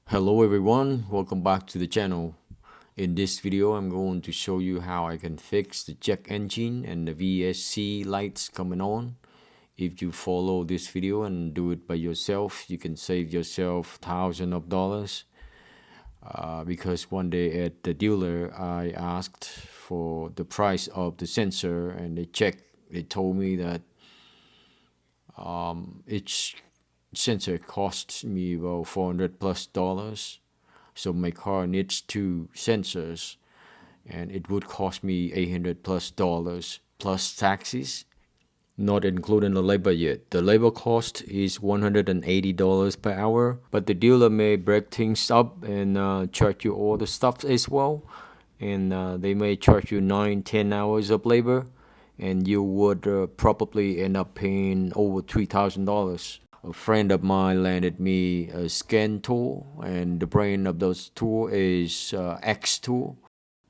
Hello everyone, welcome back to the channel. In this video, I'm going to show you how I can fix the check engine and the VSC lights coming on. If you follow this video and do it by yourself, you can save yourself thousands of dollars. Because one day at the dealer, I asked for the price of the sensor and they told me that each sensor costs me about $400 plus. So my car needs two sensors and it would cost me $800 plus taxes, not including the labor yet. The labor cost is $180 per hour, but the dealer may break things up and charge you all the stuff as well. And they may charge you 9-10 hours of labor, and you would probably end up paying over $3,000. A friend of mine lended me a scan tool, and the brand of those tool is X tool,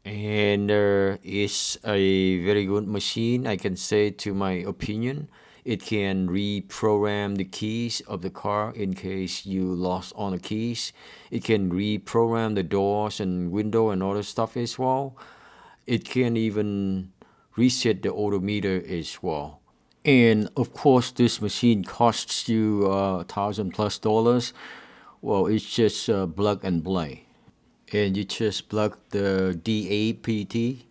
and it's a very good machine. I can say, to my opinion, it can reprogram the keys of the car in case you lost all the keys. It can reprogram the doors and window and other stuff as well. It can even reset the odometer as well. And of course, this machine costs you $1,000 plus. Well, it's just plug and play, and you just plug the DAPT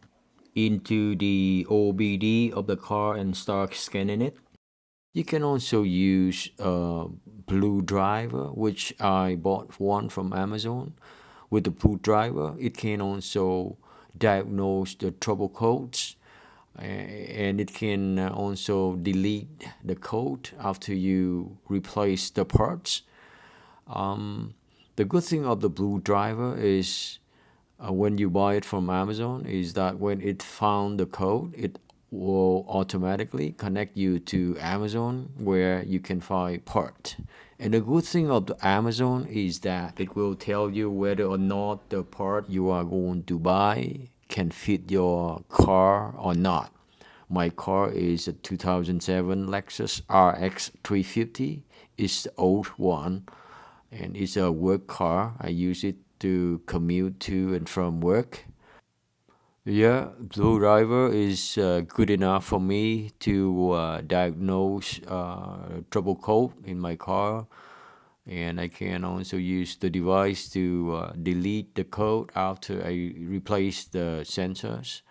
into the OBD of the car and start scanning it. You can also use Blue Driver, which I bought one from Amazon. With the Blue Driver, it can also diagnose the trouble codes, and it can also delete the code after you replace the parts. The good thing of the Blue Driver is when you buy it from Amazon is that when it found the code, it will automatically connect you to Amazon where you can find part. And the good thing of the Amazon is that it will tell you whether or not the part you are going to buy can fit your car or not. My car is a 2007 Lexus RX350. It's the old one, and it's a work car. I use it to commute to and from work. Yeah, Blue Driver is good enough for me to diagnose trouble code in my car, and I can also use the device to delete the code after I replace the sensors.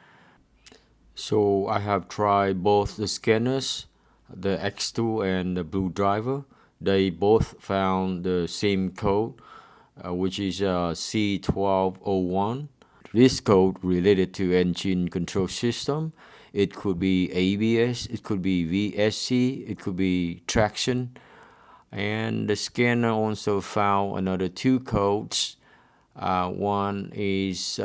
So I have tried both the scanners, the X2 and the Blue Driver. They both found the same code, which is C1201. This code related to engine control system. It could be ABS, it could be VSC, it could be traction. And the scanner also found another two codes. One is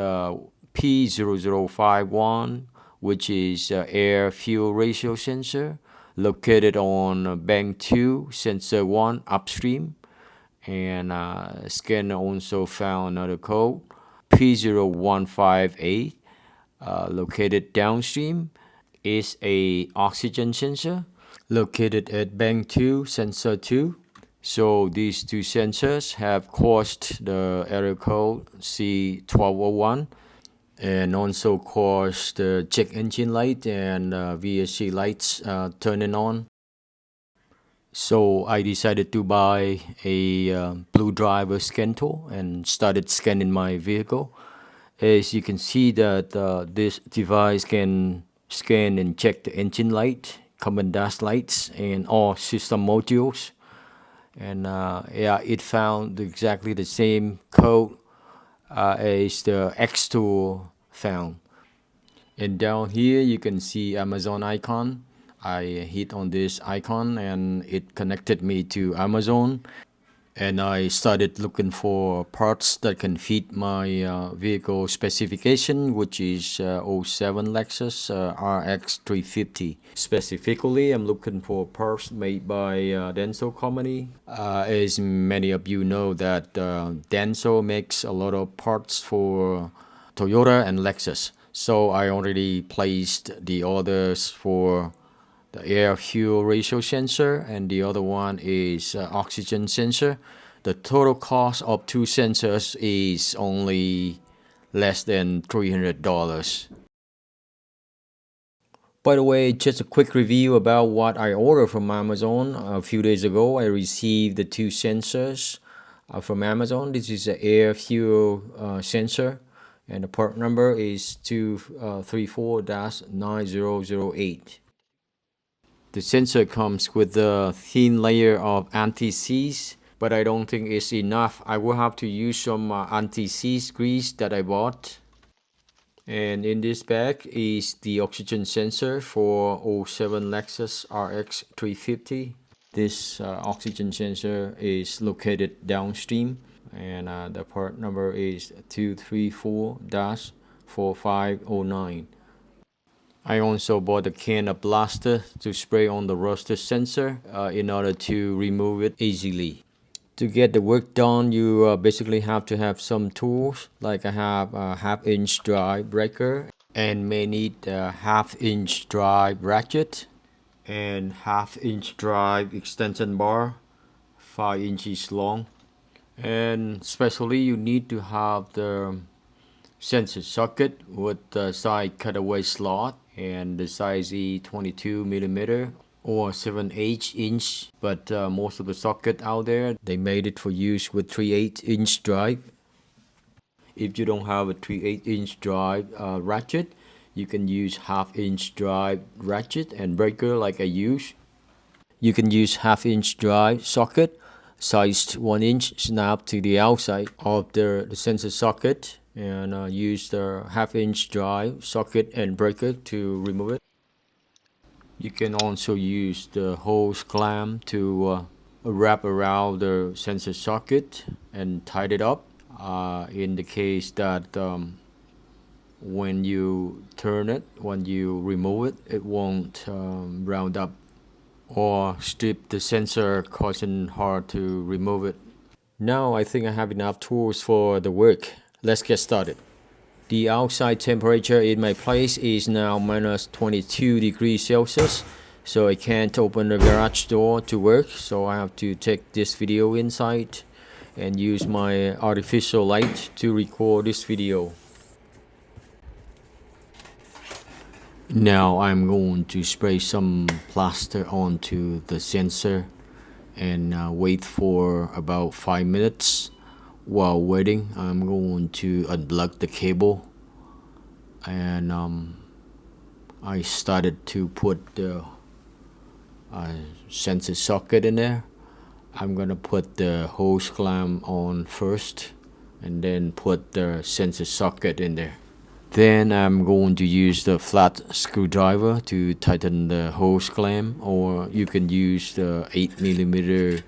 P0051, which is air fuel ratio sensor located on bank 2 sensor 1 upstream. And scanner also found another code, P0158, located downstream, is a oxygen sensor located at bank 2 sensor 2. So these two sensors have caused the error code C1201 and also caused the check engine light and VSC lights turning on. So I decided to buy a Blue Driver scan tool and started scanning my vehicle. As you can see that this device can scan and check the engine light, common dash lights, and all system modules. And yeah, it found exactly the same code as the X tool found. And down here you can see Amazon icon. I hit on this icon and it connected me to Amazon, and I started looking for parts that can fit my vehicle specification, which is 07 Lexus RX350. Specifically, I'm looking for parts made by Denso company. As many of you know that Denso makes a lot of parts for Toyota and Lexus. So I already placed the orders for the air fuel ratio sensor, and the other one is oxygen sensor. The total cost of 2 sensors is only less than $300. By the way, just a quick review about what I ordered from Amazon. A few days ago, I received the 2 sensors from Amazon. This is an air fuel sensor, and the part number is 234-9008. The sensor comes with a thin layer of anti-seize, but I don't think it's enough. I will have to use some anti-seize grease that I bought. And in this bag is the oxygen sensor for 07 Lexus RX350. This oxygen sensor is located downstream, and the part number is 234-4509. I also bought a can of plaster to spray on the rusted sensor in order to remove it easily. To get the work done, you basically have to have some tools. Like I have a half-inch drive breaker, and may need a half-inch drive ratchet and half-inch drive extension bar, 5 inches long. And especially you need to have the sensor socket with the side cutaway slot, and the size is 22mm or 7/8 inch, but most of the socket out there, they made it for use with 3/8 inch drive. If you don't have a 3/8 inch drive ratchet, you can use half-inch drive ratchet and breaker like I use. You can use half-inch drive socket, sized 1 inch, snap to the outside of the sensor socket, and use the half-inch drive socket and breaker to remove it. You can also use the hose clamp to wrap around the sensor socket and tighten it up in the case that when you turn it, when you remove it, it won't round up or strip the sensor, causing hard to remove it. Now I think I have enough tools for the work. Let's get started. The outside temperature in my place is now minus 22 degrees Celsius, so I can't open the garage door to work, so I have to take this video inside and use my artificial light to record this video. Now I'm going to spray some plaster onto the sensor and wait for about 5 minutes. While waiting, I'm going to unplug the cable, and I started to put the sensor socket in there. I'm gonna put the hose clamp on first and then put the sensor socket in there. Then I'm going to use the flat screwdriver to tighten the hose clamp, or you can use the 8mm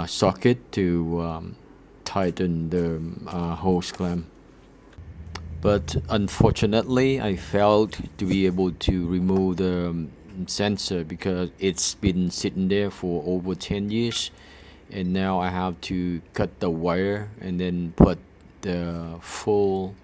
socket to tighten the hose clamp. But unfortunately, I failed to be able to remove the sensor because it's been sitting there for over 10 years, and now I have to cut the wire and then put the full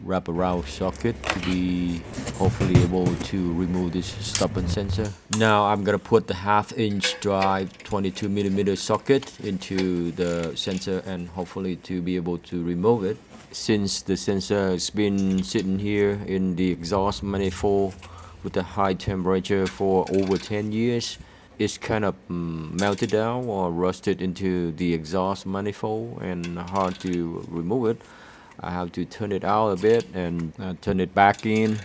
wraparound socket to be hopefully able to remove this stubborn sensor. Now I'm gonna put the half-inch drive 22mm socket into the sensor and hopefully to be able to remove it. Since the sensor has been sitting here in the exhaust manifold with a high temperature for over 10 years, it's kind of melted down or rusted into the exhaust manifold and hard to remove it. I have to turn it out a bit and turn it back and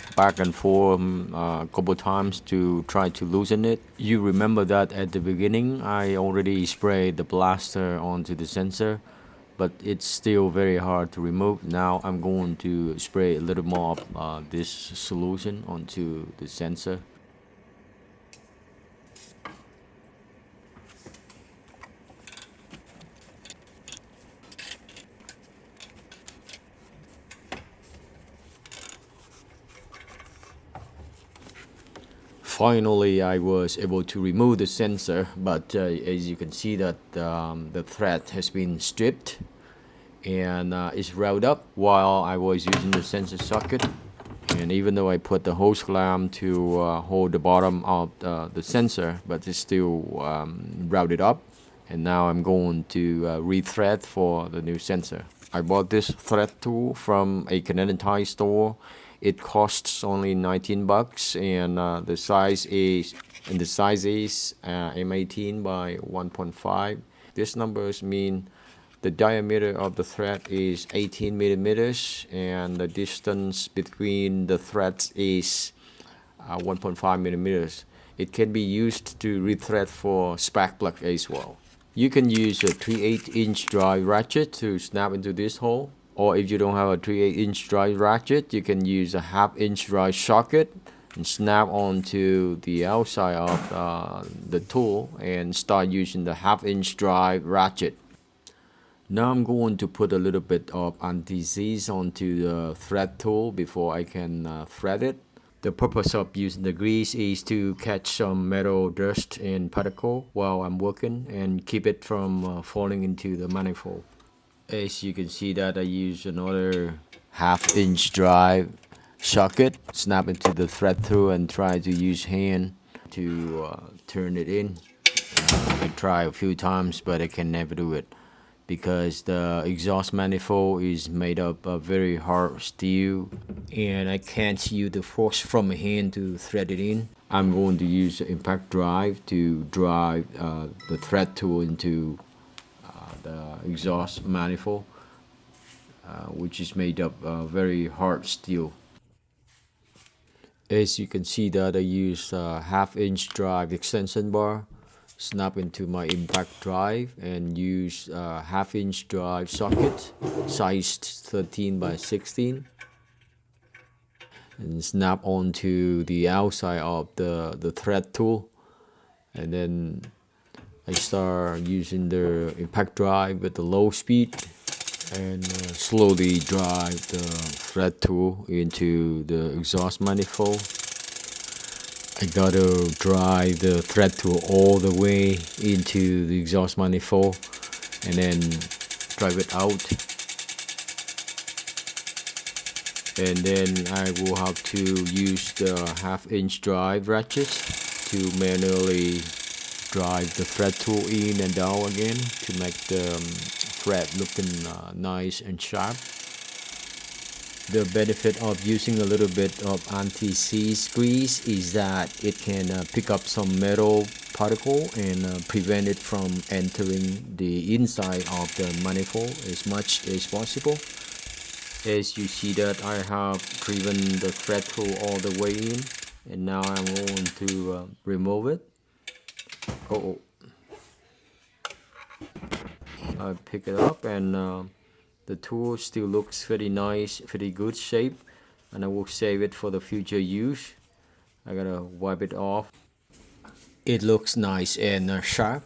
forth a couple times to try to loosen it. You remember that at the beginning I already sprayed the plaster onto the sensor, but it's still very hard to remove. Now I'm going to spray a little more of this solution onto the sensor. Finally, I was able to remove the sensor, but as you can see that the thread has been stripped and it's rolled up while I was using the sensor socket. And even though I put the hose clamp to hold the bottom of the sensor, but it's still routed up And now I'm going to rethread for the new sensor. I bought this thread tool from a Canadian Tire store. It costs only 19 bucks, and the size is M18 by 1.5. These numbers mean the diameter of the thread is 18 millimeters, and the distance between the threads is 1.5 millimeters. It can be used to rethread for spark plug as well. You can use a 3/8-inch drive ratchet to snap into this hole, or if you don't have a 3/8-inch drive ratchet, you can use a 1/2-inch drive socket and snap onto the outside of the tool and start using the 1/2-inch drive ratchet. Now I'm going to put a little bit of anti-seize onto the thread tool before I can thread it. The purpose of using the grease is to catch some metal dust and particle while I'm working and keep it from falling into the manifold. As you can see that I use another 1/2-inch drive socket, snap into the thread through and try to use hand to turn it in. I try a few times but I can never do it, because the exhaust manifold is made up of very hard steel and I can't use the force from my hand to thread it in. I'm going to use the impact drive to drive the thread tool into the exhaust manifold, which is made up of very hard steel. As you can see that I use a 1/2-inch drive extension bar, snap into my impact drive and use a 1/2-inch drive socket sized 13 by 16 and snap onto the outside of the thread tool, and then I start using the impact drive with the low speed and slowly drive the thread tool into the exhaust manifold. I gotta drive the thread tool all the way into the exhaust manifold and then drive it out. And then I will have to use the 1/2-inch drive ratchet to manually drive the thread tool in and down again to make the thread looking nice and sharp. The benefit of using a little bit of anti-seize grease is that it can pick up some metal particle and prevent it from entering the inside of the manifold as much as possible. As you see that I have driven the thread tool all the way in, and now I'm going to remove it. I pick it up and the tool still looks very nice, very good shape, and I will save it for the future use. I gotta wipe it off. It looks nice and sharp,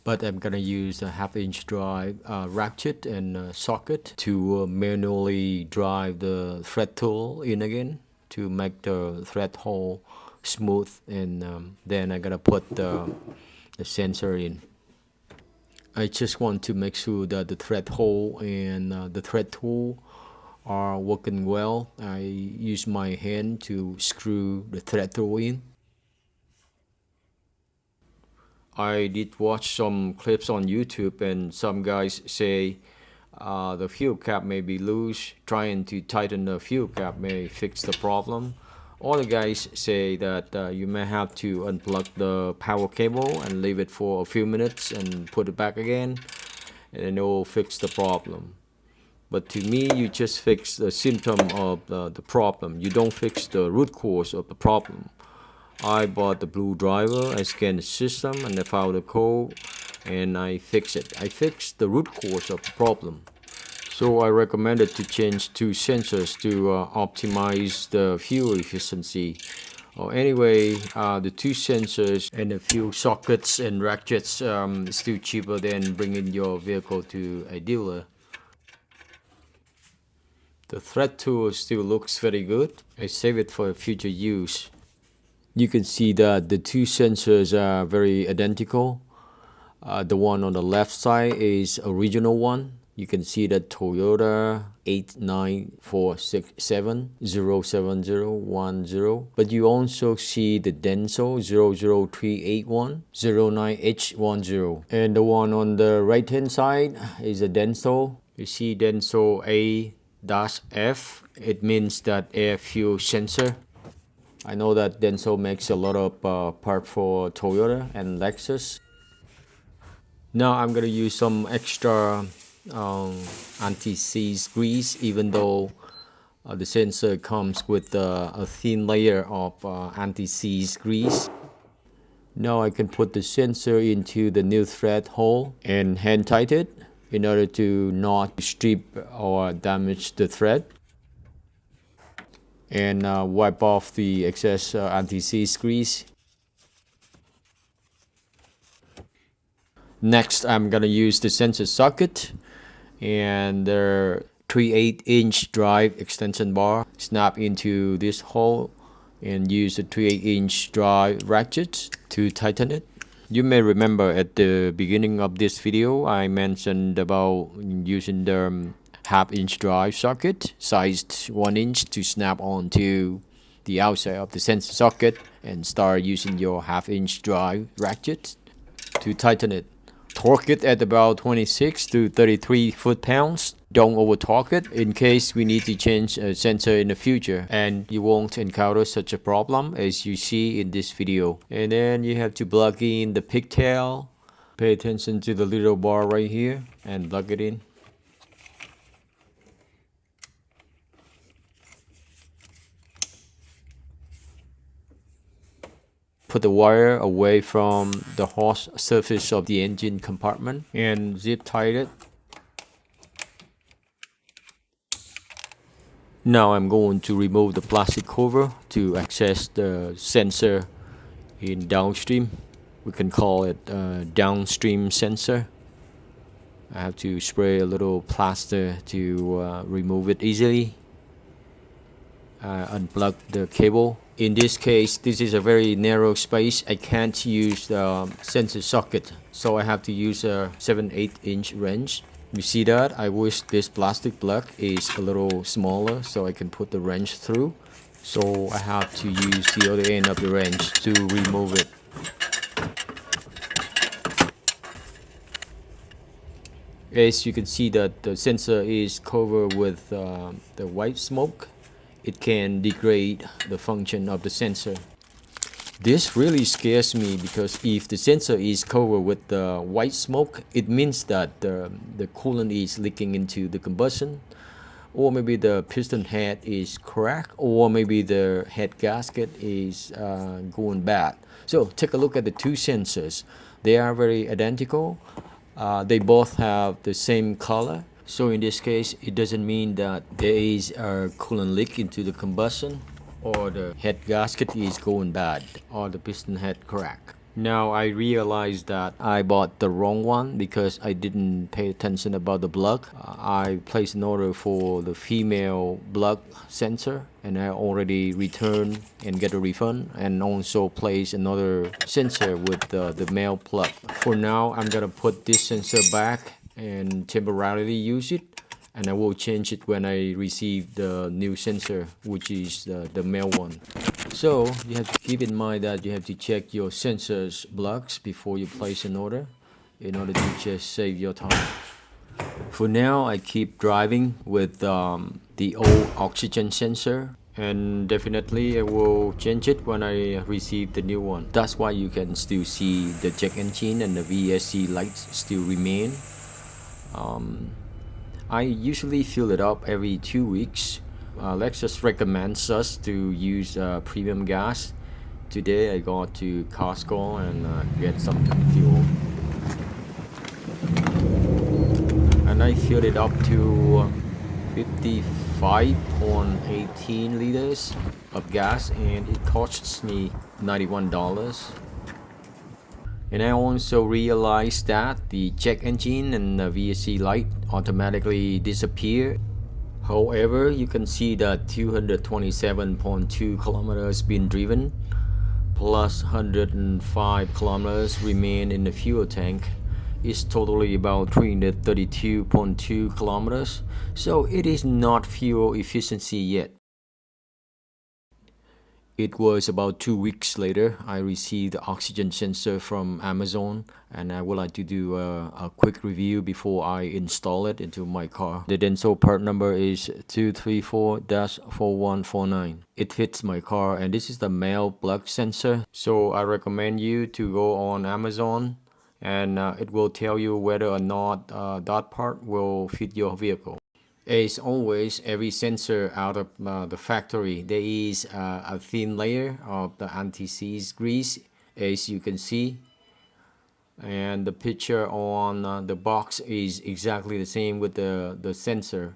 but I'm gonna use a 1/2-inch drive ratchet and socket to manually drive the thread tool in again to make the thread hole smooth, and then I gotta put the sensor in. I just want to make sure that the thread hole and the thread tool are working well. I use my hand to screw the thread tool in. I did watch some clips on YouTube, and some guys say the fuel cap may be loose. Trying to tighten the fuel cap may fix the problem. Other guys say that you may have to unplug the power cable and leave it for a few minutes and put it back again, and then it will fix the problem. But to me, you just fix the symptom of the problem. You don't fix the root cause of the problem. I bought the blue driver, I scanned the system and I found the code and I fixed it. I fixed the root cause of the problem. So I recommended to change two sensors to optimize the fuel efficiency. Anyway, the two sensors and a few sockets and ratchets is still cheaper than bringing your vehicle to a dealer. The thread tool still looks very good. I save it for future use. You can see that the two sensors are very identical. The one on the left side is original one, You can see that Toyota 89467 but you also see the Denso 00381 09H10, and the one on the right hand side is a Denso. You see Denso A-F, it means that air fuel sensor. I know that Denso makes a lot of parts for Toyota and Lexus. Now I'm gonna use some extra anti-seize grease, even though the sensor comes with a thin layer of anti-seize grease. Now I can put the sensor into the new thread hole and hand tighten it in order to not strip or damage the thread, and wipe off the excess anti-seize grease. Next, I'm gonna use the sensor socket and the 3/8-inch drive extension bar. Snap into this hole and use the 3/8-inch drive ratchet to tighten it. You may remember at the beginning of this video I mentioned about using the half-inch drive socket sized 1 inch to snap onto the outside of the sensor socket, and start using your half-inch drive ratchet to tighten it. Torque it at about 26 to 33 foot-pounds. Don't over torque it in case we need to change a sensor in the future, and you won't encounter such a problem as you see in this video. And then you have to plug in the pigtail. Pay attention to the little bar right here and plug it in. Put the wire away from the hot surface of the engine compartment and zip tie it. Now I'm going to remove the plastic cover to access the sensor in downstream. We can call it a downstream sensor. I have to spray a little plaster to remove it easily. Unplug the cable. In this case, this is a very narrow space. I can't use the sensor socket, so I have to use a 7/8-inch wrench. You see that? I wish this plastic plug is a little smaller so I can put the wrench through. So I have to use the other end of the wrench to remove it. As you can see that the sensor is covered with the white smoke. It can degrade the function of the sensor. This really scares me because if the sensor is covered with the white smoke, it means that the coolant is leaking into the combustion, or maybe the piston head is cracked, or maybe the head gasket is going bad. So take a look at the two sensors. They are very identical. They both have the same color. So in this case, it doesn't mean that there is a coolant leak into the combustion, or the head gasket is going bad, or the piston head crack. Now I realized that I bought the wrong one because I didn't pay attention about the plug. I placed an order for the female plug sensor, and I already returned and get a refund, and also place another sensor with the male plug. For now, I'm gonna put this sensor back and temporarily use it, and I will change it when I receive the new sensor, which is the male one. So you have to keep in mind that you have to check your sensors plugs before you place an order, in order to just save your time. For now, I keep driving with the old oxygen sensor, and definitely I will change it when I receive the new one. That's why you can still see the check engine and the VSC lights still remain. I usually fill it up every 2 weeks. Lexus recommends us to use premium gas. Today I got to Costco and get some fuel, and I filled it up to 55.18 liters of gas, and it costs me $91. And I also realized that the check engine and the VSC light automatically disappear. However, you can see that 227.2 kilometers been driven, plus 105 kilometers remain in the fuel tank. is totally about 332.2 kilometers, so it is not fuel efficiency yet. It was about 2 weeks later, I received the oxygen sensor from Amazon, and I would like to do a quick review before I install it into my car. The Denso part number is 234-4149. It fits my car, and this is the male plug sensor. So I recommend you to go on Amazon, and it will tell you whether or not that part will fit your vehicle. As always, every sensor out of the factory, there is a thin layer of the anti-seize grease, as you can see. And the picture on the box is exactly the same with the sensor.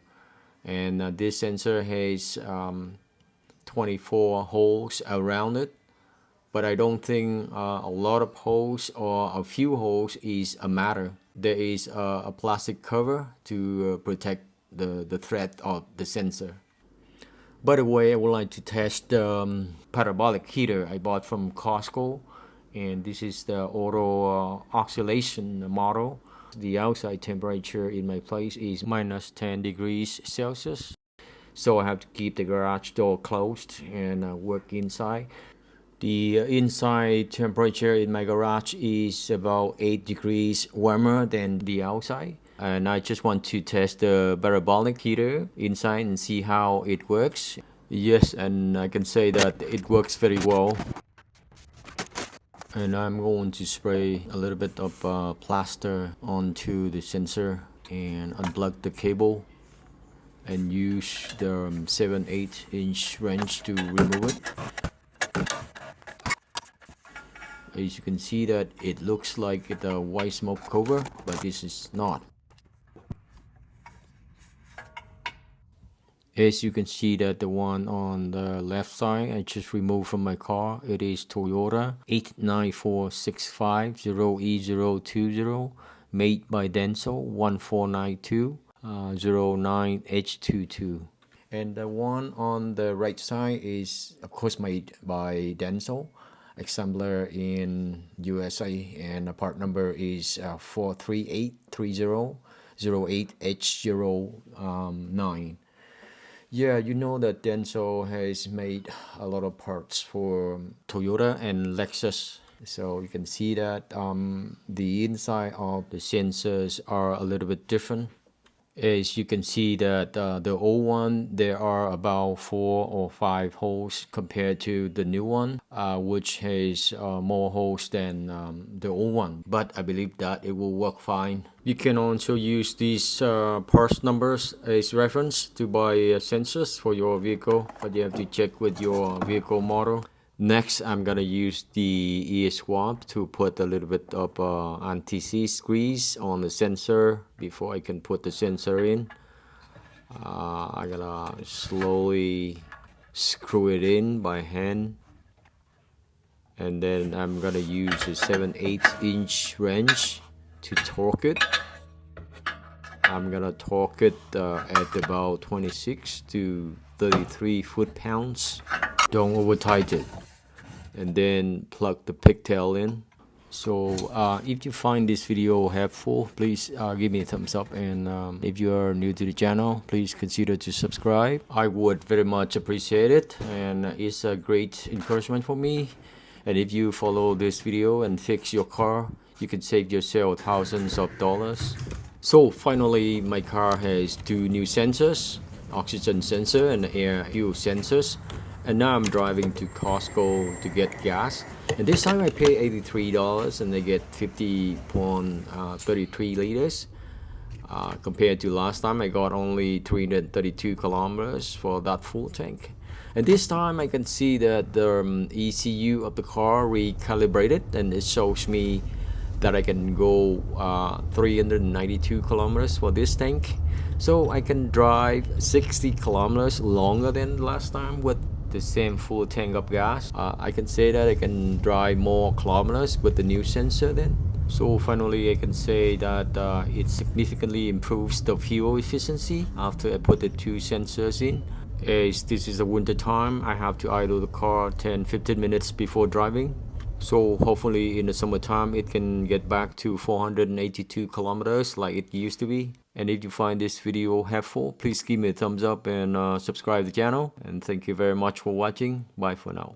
And this sensor has 24 holes around it. But I don't think a lot of holes or a few holes is a matter. There is a plastic cover to protect the thread of the sensor. By the way, I would like to test the parabolic heater I bought from Costco, and this is the auto oscillation model. The outside temperature in my place is minus 10 degrees Celsius, so I have to keep the garage door closed and work inside. The inside temperature in my garage is about 8 degrees warmer than the outside. And I just want to test the parabolic heater inside and see how it works. Yes, and I can say that it works very well. And I'm going to spray a little bit of plaster onto the sensor and unplug the cable and use the 7/8 inch wrench to remove it. As you can see that it looks like it's a white smoke cover, but this is not. As you can see that the one on the left side I just removed from my car, it is Toyota 89465-0E020, made by Denso 1492-09H22. And the one on the right side is of course made by Denso, assembler in USA, and the part number is 4383008H09. Yeah, you know that Denso has made a lot of parts for Toyota and Lexus. So you can see that the inside of the sensors are a little bit different. As you can see that the old one, there are about 4 or 5 holes compared to the new one, which has more holes than the old one. But I believe that it will work fine. You can also use these parts numbers as reference to buy sensors for your vehicle, but you have to check with your vehicle model. Next, I'm gonna use the ear swab to put a little bit of anti-seize grease on the sensor before I can put the sensor in. I'm gonna slowly screw it in by hand, and then I'm gonna use a 7/8 inch wrench to torque it. I'm gonna torque it at about 26 to 33 foot-pounds. Don't over tighten it. And then plug the pigtail in. So if you find this video helpful, please give me a thumbs up, and if you are new to the channel, please consider to subscribe. I would very much appreciate it, and it's a great encouragement for me. And if you follow this video and fix your car, you can save yourself thousands of dollars. So finally, my car has 2 new sensors, oxygen sensor and air fuel sensors. And now I'm driving to Costco to get gas, and this time I pay $83 and I get 50.33 liters. Compared to last time, I got only 332 kilometers for that full tank. And this time I can see that the ECU of the car recalibrated, and it shows me that I can go 392 kilometers for this tank. So I can drive 60 kilometers longer than last time with the same full tank of gas. I can say that I can drive more kilometers with the new sensor then. So finally I can say that it significantly improves the fuel efficiency after I put the 2 sensors in. As this is a winter time, I have to idle the car 10-15 minutes before driving. So hopefully in the summertime it can get back to 482 kilometers like it used to be. And if you find this video helpful, please give me a thumbs up and subscribe to the channel. And thank you very much for watching. Bye for now.